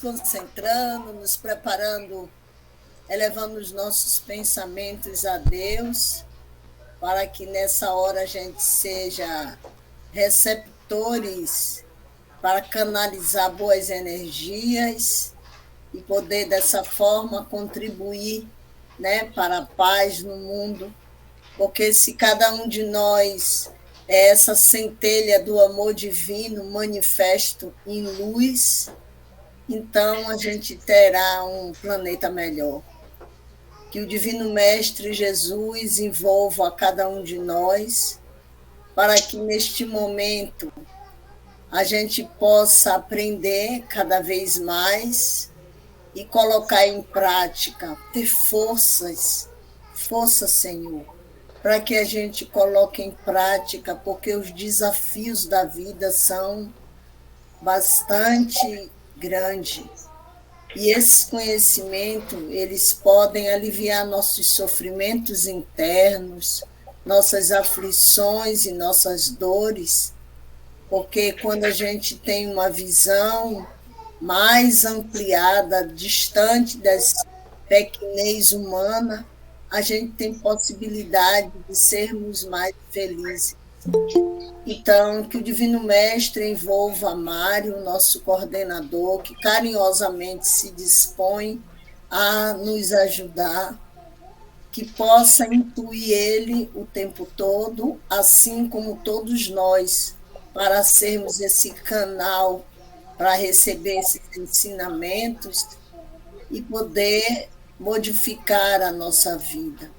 concentrando, nos preparando, elevando os nossos pensamentos a Deus, para que nessa hora a gente seja receptores para canalizar boas energias e poder dessa forma contribuir, né, para a paz no mundo, porque se cada um de nós é essa centelha do amor divino manifesto em luz, então a gente terá um planeta melhor. Que o Divino Mestre Jesus envolva a cada um de nós, para que neste momento a gente possa aprender cada vez mais e colocar em prática, ter força, Senhor, para que a gente coloque em prática, porque os desafios da vida são bastante grandes. E esses conhecimentos, eles podem aliviar nossos sofrimentos internos, nossas aflições e nossas dores, porque quando a gente tem uma visão mais ampliada, distante das pequenez humana, a gente tem possibilidade de sermos mais felizes. Então, que o Divino Mestre envolva Mário, nosso coordenador, que carinhosamente se dispõe a nos ajudar, que possa intuir ele o tempo todo, assim como todos nós, para sermos esse canal para receber esses ensinamentos e poder modificar a nossa vida.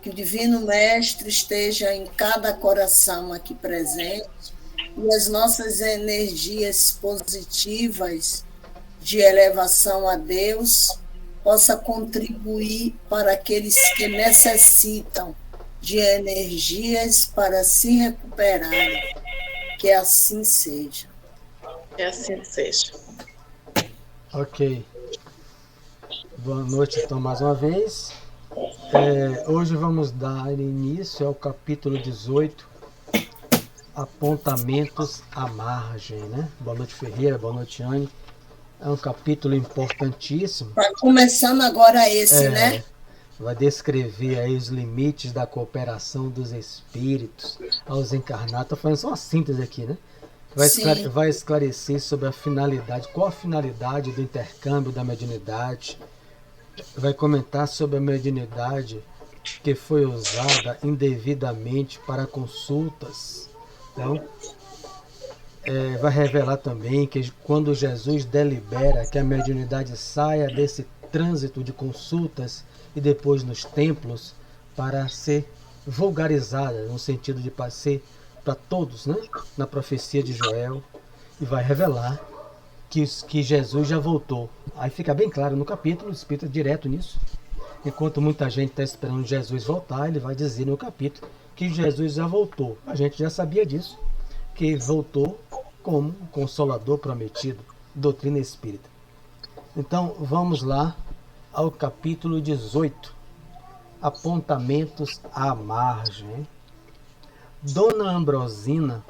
Que o Divino Mestre esteja em cada coração aqui presente e as nossas energias positivas de elevação a Deus possa contribuir para aqueles que necessitam de energias para se recuperarem. Que assim seja. Que assim seja. Ok. Boa noite, então, mais uma vez. Hoje vamos dar início ao capítulo 18, Apontamentos à Margem, né? Boa noite, Ferreira, boa noite, Anne. É um capítulo importantíssimo. Está começando agora esse, né? Vai descrever aí os limites da cooperação dos espíritos aos encarnados. Estou fazendo só uma síntese aqui, né? Vai esclarecer sobre a finalidade, qual a finalidade do intercâmbio da mediunidade. Vai comentar sobre a mediunidade que foi usada indevidamente para consultas. Então, vai revelar também que quando Jesus delibera que a mediunidade saia desse trânsito de consultas e depois nos templos para ser vulgarizada, no sentido de ser para todos, né? Na profecia de Joel, e vai revelar que Jesus já voltou. Aí fica bem claro no capítulo, o Espírito é direto nisso. Enquanto muita gente está esperando Jesus voltar, ele vai dizer no capítulo que Jesus já voltou. A gente já sabia disso, que voltou como Consolador prometido, doutrina espírita. Então vamos lá ao capítulo 18, Apontamentos à Margem. Dona Ambrosina,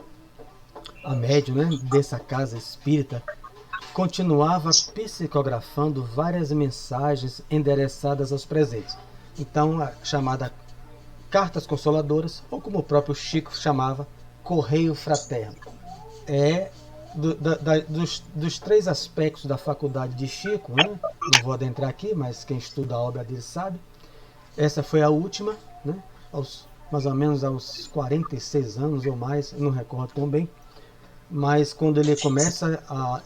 a médium, né, dessa casa espírita, continuava psicografando várias mensagens endereçadas aos presentes. Então, a chamada Cartas Consoladoras, ou como o próprio Chico chamava, Correio Fraterno. Dos três aspectos da faculdade de Chico, né? Não vou adentrar aqui, mas quem estuda a obra dele sabe. Essa foi a última, né? Mais ou menos aos 46 anos ou mais, não recordo tão bem. Mas quando ele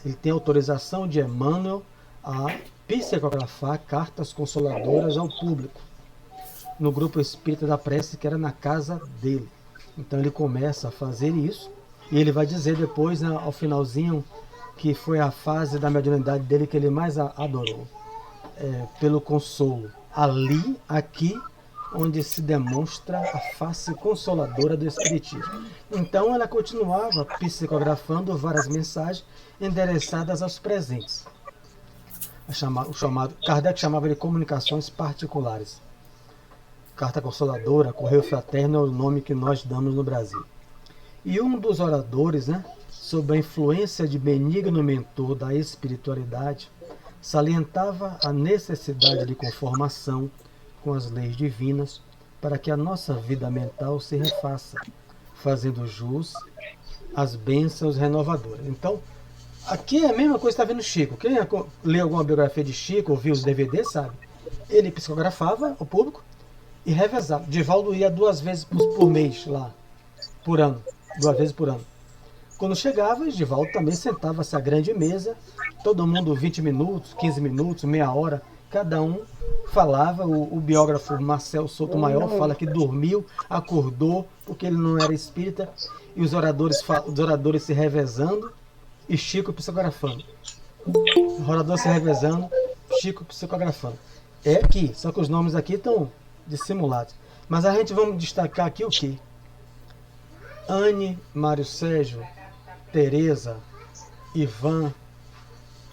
ele tem autorização de Emmanuel a psicografar cartas consoladoras ao público, no grupo Espírita da Prece, que era na casa dele. Então ele começa a fazer isso, e ele vai dizer depois, né, ao finalzinho, que foi a fase da mediunidade dele que ele mais adorou, pelo consolo. Aqui, onde se demonstra a face consoladora do Espiritismo. Então ela continuava psicografando várias mensagens endereçadas aos presentes. O chamado Kardec chamava de comunicações particulares. Carta Consoladora, Correio Fraterno é o nome que nós damos no Brasil. E um dos oradores, né, sob a influência de benigno mentor da espiritualidade, salientava a necessidade de conformação com as leis divinas para que a nossa vida mental se refaça, fazendo jus às bênçãos renovadoras. Então, aqui é a mesma coisa que está vendo Chico. Quem leu alguma biografia de Chico, ou viu os DVDs, sabe? Ele psicografava o público e revezava. Divaldo ia 2 vezes por mês lá, por ano, 2 vezes por ano. Quando chegava, Divaldo também sentava-se à grande mesa, todo mundo 20 minutos, 15 minutos, meia hora, cada um falava. O biógrafo Marcel Sotomayor fala que dormiu, acordou, porque ele não era espírita, e os oradores se revezando e Chico psicografando. Os oradores se revezando, Chico psicografando. É aqui, só que os nomes aqui estão dissimulados. Mas a gente vamos destacar aqui o quê? Anne, Mário Sérgio, Tereza, Ivan,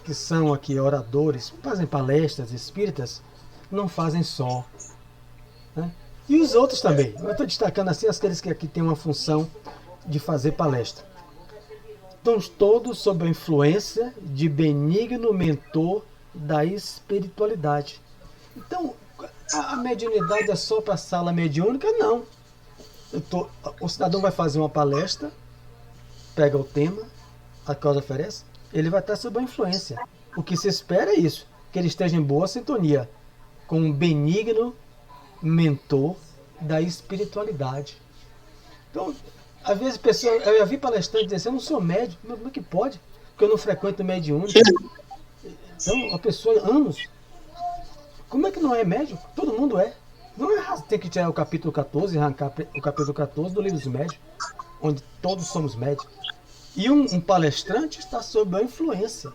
que são aqui oradores, fazem palestras espíritas, não fazem só. Né? E os outros também. Eu estou destacando assim aqueles que aqui têm uma função de fazer palestra. Estão todos sob a influência de benigno mentor da espiritualidade. Então, a mediunidade é só para a sala mediúnica? Não. O cidadão vai fazer uma palestra, pega o tema, a causa oferece, ele vai estar sob a influência. O que se espera é isso, que ele esteja em boa sintonia com um benigno mentor da espiritualidade. Então, às vezes pessoas, eu já vi palestrantes dizer assim, eu não sou médium, como é que pode? Porque eu não frequento mediúnica. Então, a pessoa, anos, como é que não é médium? Todo mundo é. Não é tem que tirar o capítulo 14 e arrancar o capítulo 14 do livro dos médios, onde todos somos médios. E um palestrante está sob a influência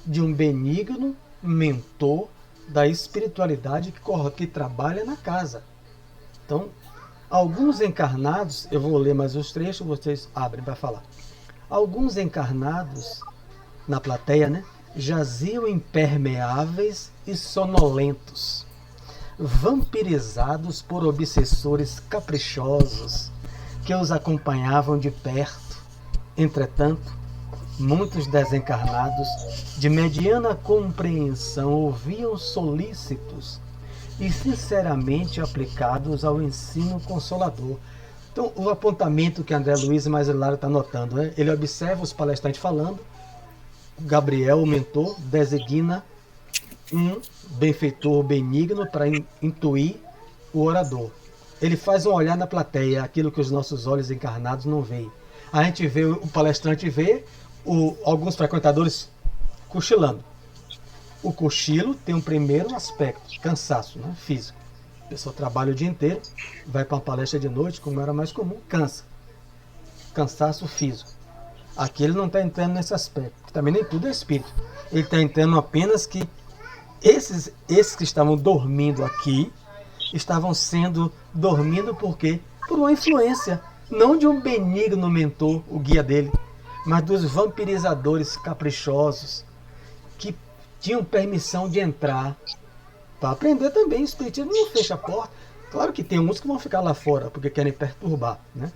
de um benigno mentor da espiritualidade que trabalha na casa. Então, alguns encarnados, eu vou ler mais os trechos, vocês abrem para falar. Alguns encarnados na plateia, né, jaziam impermeáveis e sonolentos, vampirizados por obsessores caprichosos que os acompanhavam de perto. Entretanto, muitos desencarnados de mediana compreensão ouviam solícitos e sinceramente aplicados ao ensino consolador. Então, o apontamento que André Luiz mais Hilário está notando, né? Ele observa os palestrantes falando, Gabriel, o mentor, designa um benfeitor benigno para intuir o orador. Ele faz um olhar na plateia, aquilo que os nossos olhos encarnados não veem. A gente vê, o palestrante vê alguns frequentadores cochilando. O cochilo tem um primeiro aspecto, cansaço, né, físico. A pessoa trabalha o dia inteiro, vai para uma palestra de noite, como era mais comum, cansa. Cansaço físico. Aqui ele não está entrando nesse aspecto, que também nem tudo é espírito. Ele está entrando apenas que esses que estavam dormindo aqui, estavam dormindo por quê? Por uma influência, não de um benigno mentor, o guia dele, mas dos vampirizadores caprichosos, que tinham permissão de entrar para aprender também. O espiritismo não fecha a porta. Claro que tem uns que vão ficar lá fora, porque querem perturbar, né?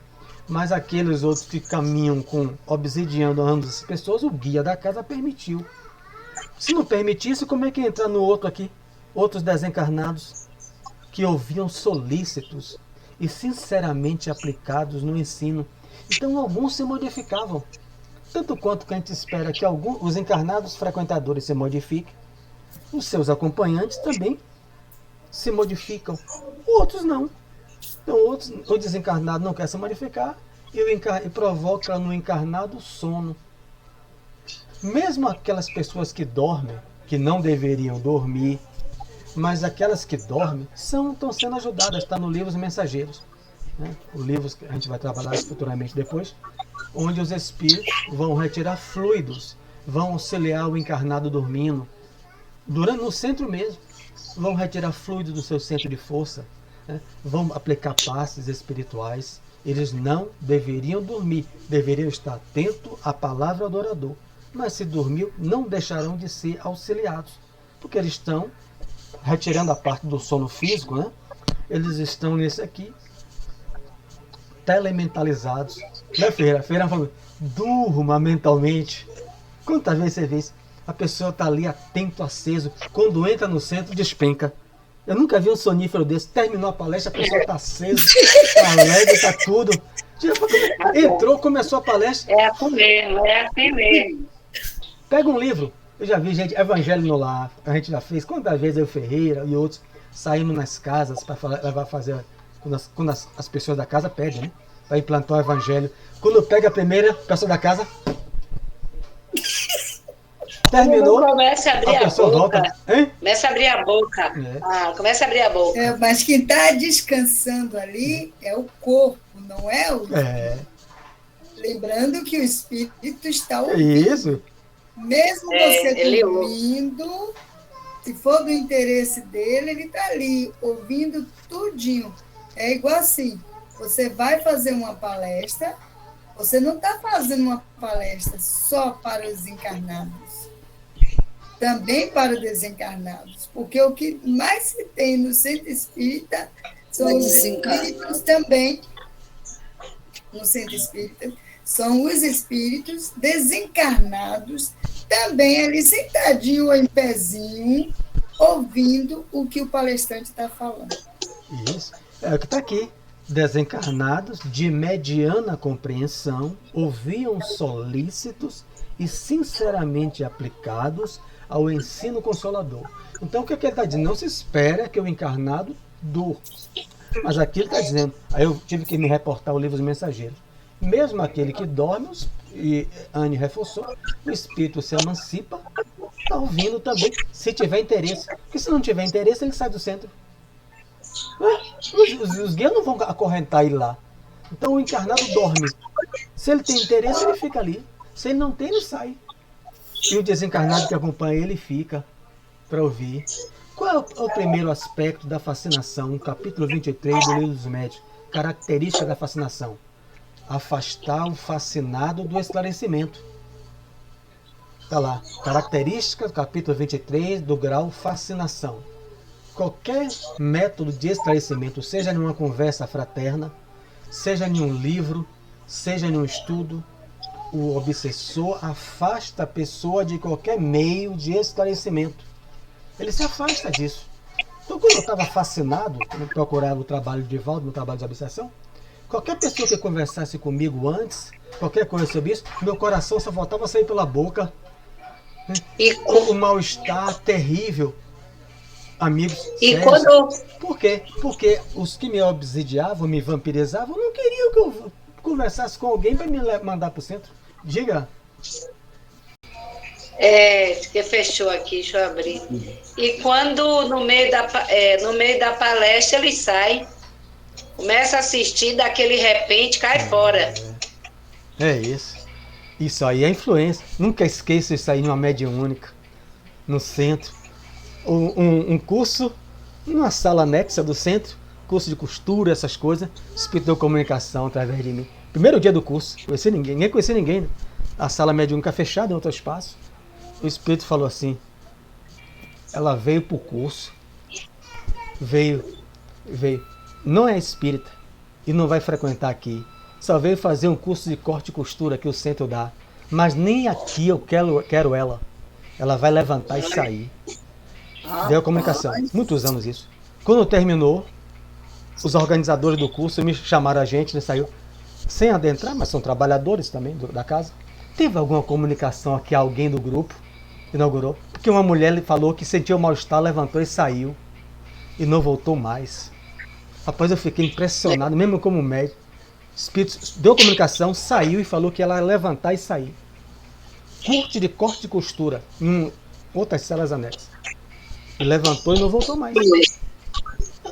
Mas aqueles outros que caminham obsidiando as pessoas, o guia da casa permitiu. Se não permitisse, como é que ia entrar no outro aqui? Outros desencarnados que ouviam solícitos e sinceramente aplicados no ensino. Então alguns se modificavam. Tanto quanto que a gente espera que os encarnados frequentadores se modifiquem, os seus acompanhantes também se modificam. Outros não. Então o desencarnado não quer se modificar e provoca no encarnado sono. Mesmo aquelas pessoas que dormem, que não deveriam dormir, mas aquelas que dormem estão sendo ajudadas. Está no livro Os Mensageiros, né? O livro que a gente vai trabalhar futuramente depois, onde os espíritos vão retirar fluidos, vão auxiliar o encarnado dormindo, no centro mesmo, vão retirar fluido do seu centro de força, né? Vão aplicar passes espirituais. Eles não deveriam dormir, deveriam estar atentos à palavra do orador. Mas se dormiu, não deixarão de ser auxiliados, porque eles estão retirando a parte do sono físico, né? Eles estão nesse aqui, telementalizados. Né, Feira? Feira falando, durma mentalmente. Quantas vezes você vê isso? A pessoa está ali atento, aceso. Quando entra no centro, despenca. Eu nunca vi um sonífero desse. Terminou a palestra, a pessoa está acesa, está alegre, está tudo. Entrou, começou a palestra. É assim mesmo. Pega um livro. Eu já vi gente, Evangelho no Lar. A gente já fez. Quantas vezes eu, Ferreira e outros, saímos nas casas para levar fazer. Quando as pessoas da casa pedem, né? Para implantar o Evangelho. Quando pega a primeira pessoa da casa. Terminou. Começa a abrir a boca. Volta. Começa a abrir a boca. Começa a abrir a boca. Mas quem está descansando ali é o corpo, não é o. Lembrando que o espírito está ouvindo. Isso. Mesmo você dormindo, se for do interesse dele, ele está ali, ouvindo tudinho. É igual assim, você vai fazer uma palestra, você não está fazendo uma palestra só para os encarnados, também para os desencarnados, porque o que mais se tem no centro espírita são os espíritos também, no centro espírita, são os espíritos desencarnados, também ali sentadinho em pezinho, ouvindo o que o palestrante está falando. Isso. É o que está aqui. Desencarnados de mediana compreensão, ouviam solícitos e sinceramente aplicados ao ensino consolador. Então, o que ele está dizendo? Não se espera que o encarnado durma. Mas aqui ele está dizendo, aí eu tive que me reportar o livro dos Mensageiros. Mesmo aquele que dorme, e Anne reforçou, o espírito se emancipa, está ouvindo também, se tiver interesse. Porque se não tiver interesse, ele sai do centro. Os guias não vão acorrentar ele lá. Então o encarnado dorme. Se ele tem interesse, ele fica ali. Se ele não tem, ele sai. E o desencarnado que acompanha ele fica para ouvir. Qual é o primeiro aspecto da fascinação? No capítulo 23 do Livro dos Médiuns. Característica da fascinação. Afastar o fascinado do esclarecimento. Está lá. Característica, capítulo 23, do grau fascinação. Qualquer método de esclarecimento, seja em uma conversa fraterna, seja em um livro, seja em um estudo, o obsessor afasta a pessoa de qualquer meio de esclarecimento. Ele se afasta disso. Então, quando eu estava fascinado, quando procurava o trabalho de Divaldo, no trabalho de obsessão, qualquer pessoa que conversasse comigo antes, qualquer coisa sobre isso, meu coração só voltava a sair pela boca. O mal-estar terrível. Amigos sérios. Por quê? Porque os que me obsidiavam, me vampirizavam, não queriam que eu conversasse com alguém para me mandar para o centro. Diga. Que fechou aqui, deixa eu abrir. E quando no meio da palestra ele sai, começa a assistir, daquele repente cai fora. É isso. Isso aí é influência. Nunca esqueça isso aí numa mediúnica, no centro. Um curso, numa sala anexa do centro, curso de costura, essas coisas, espírito de comunicação através de mim. Primeiro dia do curso, conheci ninguém conhecia ninguém. Né? A sala mediúnica fechada em outro espaço. O espírito falou assim, ela veio para o curso, veio, não é espírita e não vai frequentar aqui, só veio fazer um curso de corte e costura que o centro dá, mas nem aqui eu quero ela vai levantar e sair. Deu a comunicação, muitos anos isso. Quando terminou, os organizadores do curso me chamaram a gente, né, saiu sem adentrar, mas são trabalhadores também da casa. Teve alguma comunicação aqui, alguém do grupo inaugurou? Porque uma mulher falou que sentiu mal-estar, levantou e saiu. E não voltou mais. Rapaz, eu fiquei impressionado, mesmo como médico. O espírito deu comunicação, saiu e falou que ela ia levantar e sair. Curte de corte e costura em outras salas anexas. E levantou e não voltou mais.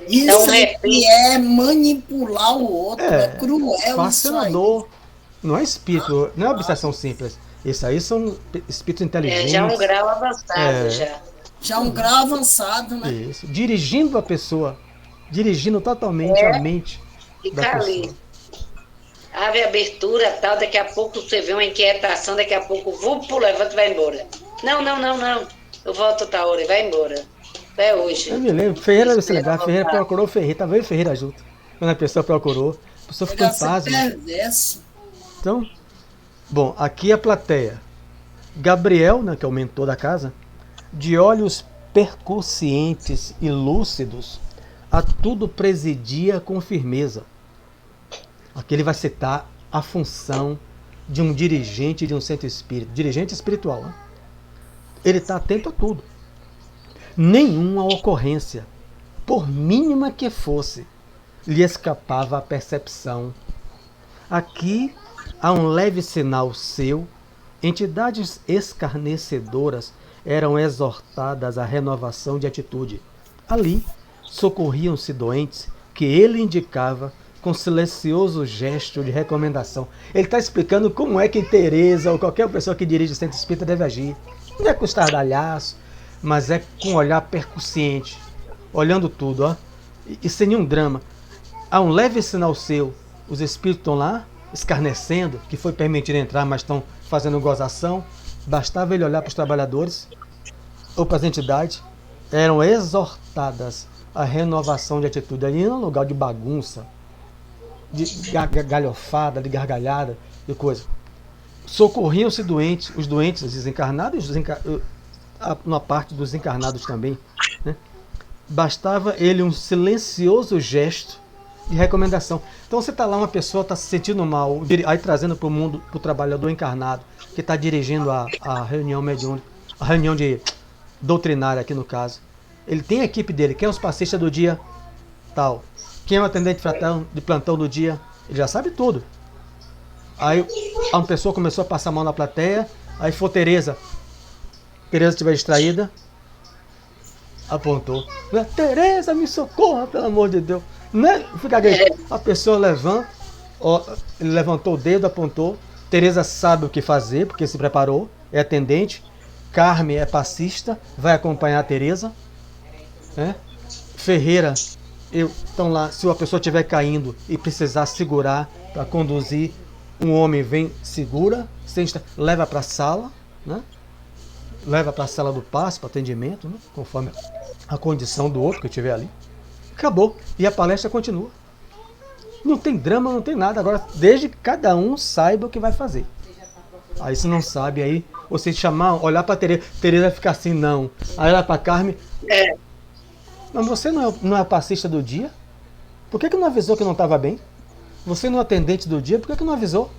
Isso é manipular o outro, é cruel. Fascinador. Não é espírito, não é obsessão simples. Isso aí são espíritos inteligentes. Já é um grau avançado, já um grau avançado, né? Isso. Dirigindo a pessoa, dirigindo totalmente a mente da pessoa. Ali. Abre abertura, tal, daqui a pouco você vê uma inquietação, daqui a pouco levanta e vai embora. Não. Eu volto outra hora e vai embora. Até hoje. Eu me lembro, Ferreira procurou Ferreira, tá vendo Ferreira junto. Quando a pessoa procurou, a pessoa ficou pasma. Então, bom, aqui a plateia. Gabriel, né, que é o mentor da casa, de olhos percussientes e lúcidos, a tudo presidia com firmeza. Aqui ele vai citar a função de um dirigente de um centro espírita, dirigente espiritual. Né? Ele está atento a tudo. Nenhuma ocorrência, por mínima que fosse, lhe escapava à percepção. Aqui há um leve sinal seu. Entidades escarnecedoras eram exortadas à renovação de atitude. Ali, socorriam-se doentes que ele indicava com silencioso gesto de recomendação. Ele está explicando como é que Teresa ou qualquer pessoa que dirige o centro espírita deve agir. Não é com estardalhaço, mas é com um olhar percussiente, olhando tudo, ó, e sem nenhum drama. Há um leve sinal seu, os espíritos estão lá, escarnecendo, que foi permitido entrar, mas estão fazendo gozação. Bastava ele olhar para os trabalhadores ou para as entidades, eram exortadas à renovação de atitude. Ali não é um lugar de bagunça, de galhofada, de gargalhada, de coisa. Socorriam-se doentes, os doentes, os desencarnados, uma parte dos encarnados também. Né? Bastava ele um silencioso gesto de recomendação. Então você está lá, uma pessoa está se sentindo mal, aí trazendo para o mundo, para o trabalhador encarnado, que está dirigindo a reunião mediúnica, a reunião de doutrinária aqui no caso. Ele tem a equipe dele, quem é os passistas do dia tal, quem é o atendente de plantão do dia, ele já sabe tudo. Aí uma pessoa começou a passar a mão na plateia, aí foi Teresa estiver distraída, apontou. Teresa, me socorra, pelo amor de Deus. Né? Fica a pessoa levanta, ele levantou o dedo, apontou. Teresa sabe o que fazer, porque se preparou, é atendente. Carme é passista, vai acompanhar a Teresa. Né? Ferreira, estão lá, se a pessoa estiver caindo e precisar segurar para conduzir, um homem vem, segura, leva para a sala, né? Leva para a sala do passe, para atendimento, né? Conforme a condição do outro que estiver ali. Acabou. E a palestra continua. Não tem drama, não tem nada. Agora, desde que cada um saiba o que vai fazer. Aí se não sabe, aí você chamar, olhar para Teresa vai ficar assim, não. Aí olhar para Carme. Mas você não é o passista do dia? Por que não avisou que não estava bem? Você não é atendente do dia, por que não avisou?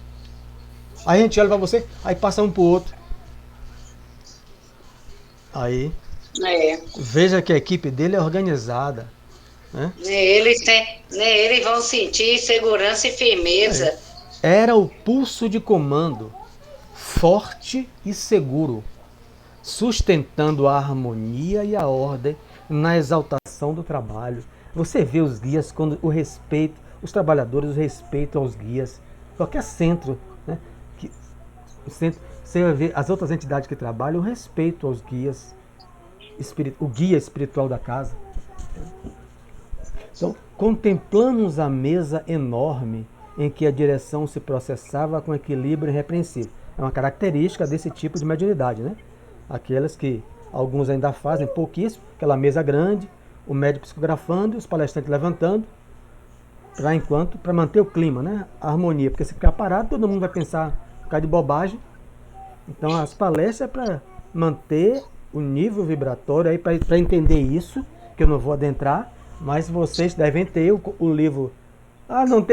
Aí a gente olha para você, aí passa um para o outro. Aí, veja que a equipe dele é organizada. Né? Eles vão sentir segurança e firmeza. Era o pulso de comando, forte e seguro, sustentando a harmonia e a ordem na exaltação do trabalho. Você vê os guias quando o respeito, os trabalhadores, o respeito aos guias. Qualquer centro, né, você vai ver as outras entidades que trabalham, o respeito aos guias, o guia espiritual da casa. Então, contemplamos a mesa enorme em que a direção se processava com equilíbrio irrepreensível. É uma característica desse tipo de mediunidade, né? Aquelas que alguns ainda fazem, pouquíssimo, aquela mesa grande, o médico psicografando e os palestrantes levantando, para manter o clima, né? A harmonia, porque se ficar parado, todo mundo vai pensar um bocado de bobagem. Então, as palestras é para manter o nível vibratório, aí para entender isso, que eu não vou adentrar, mas vocês devem ter o livro.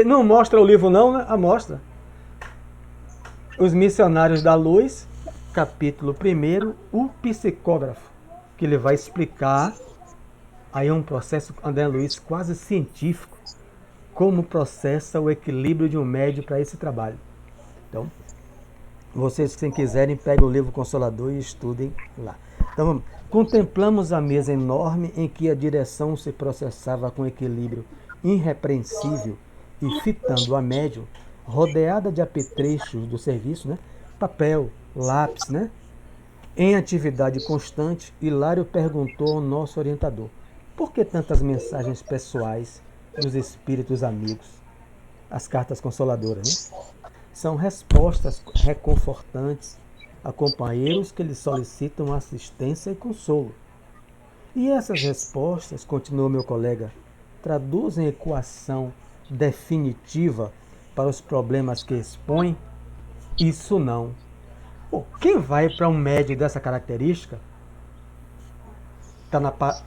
Não mostra o livro não, né? Mostra. Os Missionários da Luz, capítulo 1, o psicógrafo, que ele vai explicar, aí é um processo, André Luiz, quase científico, como processa o equilíbrio de um médium para esse trabalho. Então, vocês que quiserem, peguem o livro Consolador e estudem lá. Então, vamos. Contemplamos a mesa enorme em que a direção se processava com equilíbrio irrepreensível e fitando a médium, rodeada de apetrechos do serviço, né? Papel, lápis, né? Em atividade constante, Hilário perguntou ao nosso orientador: por que tantas mensagens pessoais dos espíritos amigos? As cartas consoladoras, né? São respostas reconfortantes a companheiros que lhe solicitam assistência e consolo. E essas respostas, continuou meu colega, traduzem equação definitiva para os problemas que expõe? Isso não. Pô, quem vai para um médium dessa característica,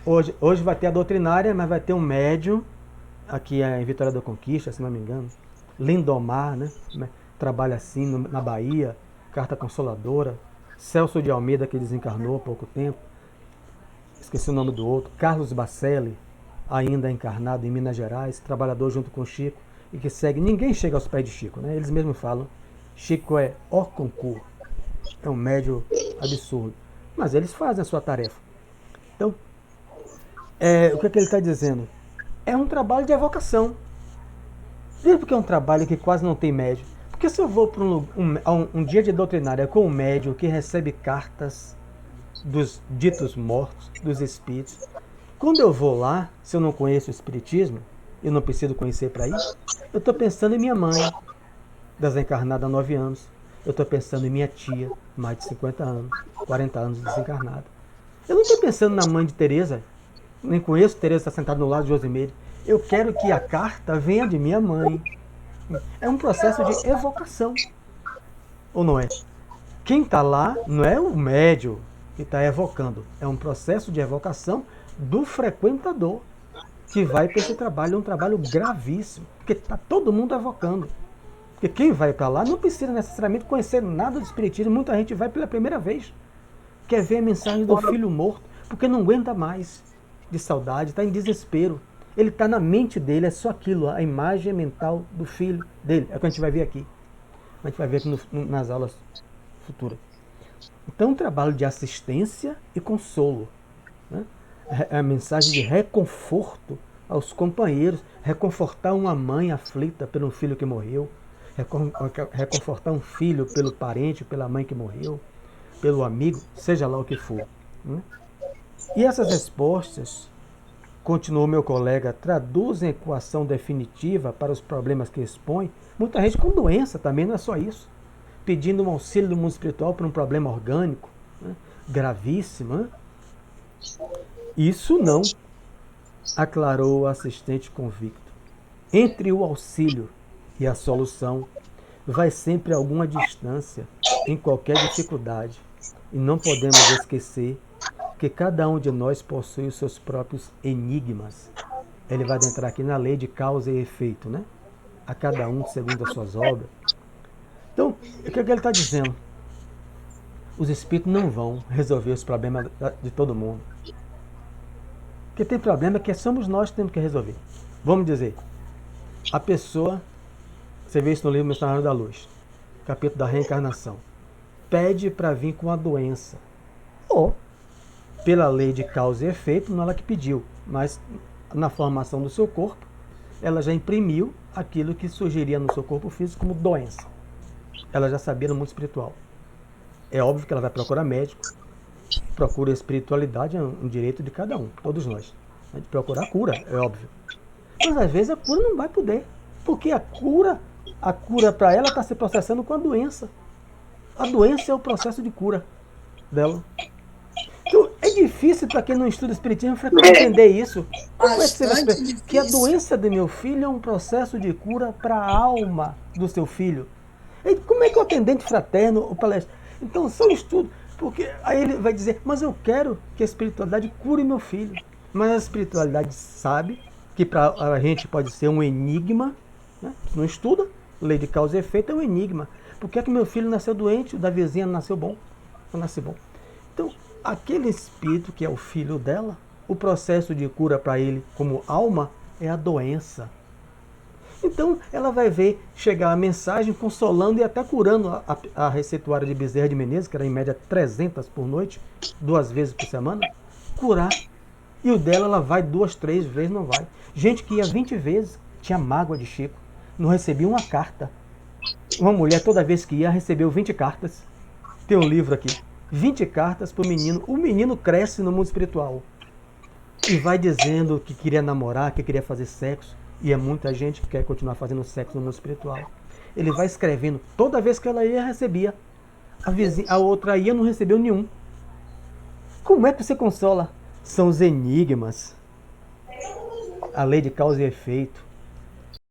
hoje vai ter a doutrinária, mas vai ter um médium, aqui em Vitória da Conquista, se não me engano, Lindomar, né? Trabalha assim na Bahia, Carta Consoladora, Celso de Almeida, que desencarnou há pouco tempo, esqueci o nome do outro, Carlos Bacelli, ainda encarnado em Minas Gerais, trabalhador junto com Chico, e que segue, ninguém chega aos pés de Chico, né? Eles mesmos falam, Chico é hors concours, é um médium absurdo, mas eles fazem a sua tarefa. Então, o que ele está dizendo? É um trabalho de evocação. Veja porque é um trabalho que quase não tem médium. Porque se eu vou para um dia de doutrinária com um médium que recebe cartas dos ditos mortos, dos espíritos, quando eu vou lá, se eu não conheço o espiritismo, eu não preciso conhecer para ir, eu estou pensando em minha mãe, desencarnada há 9 anos. Eu estou pensando em minha tia, mais de 50 anos, 40 anos desencarnada. Eu não estou pensando na mãe de Teresa, nem conheço Teresa, está sentada no lado de Josimeire. Eu quero que a carta venha de minha mãe. É um processo de evocação. Ou não é? Quem está lá não é o médium que está evocando. É um processo de evocação do frequentador que vai para esse trabalho. É um trabalho gravíssimo. Porque está todo mundo evocando. Porque quem vai para lá não precisa necessariamente conhecer nada do espiritismo. Muita gente vai pela primeira vez. Quer ver a mensagem do filho morto. Porque não aguenta mais de saudade. Está em desespero. Ele está na mente dele, é só aquilo, a imagem mental do filho dele. É o que a gente vai ver aqui. A gente vai ver aqui nas aulas futuras. Então, um trabalho de assistência e consolo. Né? A mensagem de reconforto aos companheiros. Reconfortar uma mãe aflita pelo filho que morreu. Reconfortar um filho pelo parente, pela mãe que morreu. Pelo amigo, seja lá o que for. Né? E essas respostas, continuou meu colega, traduzem a equação definitiva para os problemas que expõe. Muita gente com doença também, não é só isso. Pedindo um auxílio do mundo espiritual para um problema orgânico, né? Gravíssimo. Né? Isso não, aclarou o assistente convicto. Entre o auxílio e a solução, vai sempre alguma distância em qualquer dificuldade. E não podemos esquecer que cada um de nós possui os seus próprios enigmas. Ele vai adentrar aqui na lei de causa e efeito, né? A cada um segundo as suas obras. Então, o que ele está dizendo? Os espíritos não vão resolver os problemas de todo mundo. Porque tem problema que somos nós que temos que resolver. Vamos dizer, a pessoa, você vê isso no livro Missionário da Luz, capítulo da reencarnação, pede para vir com a doença. Ou, pela lei de causa e efeito, não é ela que pediu, mas na formação do seu corpo, ela já imprimiu aquilo que surgiria no seu corpo físico como doença. Ela já sabia no mundo espiritual. É óbvio que ela vai procurar médico, procura espiritualidade, é um direito de cada um, todos nós. A gente procura a cura, é óbvio. Mas às vezes a cura não vai poder, porque a cura para ela está se processando com a doença. A doença é o processo de cura dela. Então, é difícil para quem não estuda espiritismo entender isso. Como é que você vai saber que a doença do meu filho é um processo de cura para a alma do seu filho? E como é que o atendente fraterno, o palestra? Então, são estudos. Porque aí ele vai dizer, mas eu quero que a espiritualidade cure meu filho. Mas a espiritualidade sabe que para a gente pode ser um enigma. Né? Não estuda, lei de causa e efeito é um enigma. Por que é que meu filho nasceu doente, o da vizinha nasceu bom? Não nasceu bom. Então, aquele espírito que é o filho dela, o processo de cura para ele como alma é a doença. Então ela vai ver chegar a mensagem consolando e até curando a receituária de Bezerra de Menezes, que era em média 300 por noite, 2 vezes por semana, curar. E o dela ela vai 2, 3 vezes, não vai. Gente que ia 20 vezes, tinha mágoa de Chico, não recebia uma carta. Uma mulher toda vez que ia recebeu 20 cartas. Tem um livro aqui. 20 cartas para o menino. O menino cresce no mundo espiritual. E vai dizendo que queria namorar, que queria fazer sexo. E é muita gente que quer continuar fazendo sexo no mundo espiritual. Ele vai escrevendo. Toda vez que ela ia, recebia. A outra ia, não recebeu nenhum. Como é que você consola? São os enigmas. A lei de causa e efeito.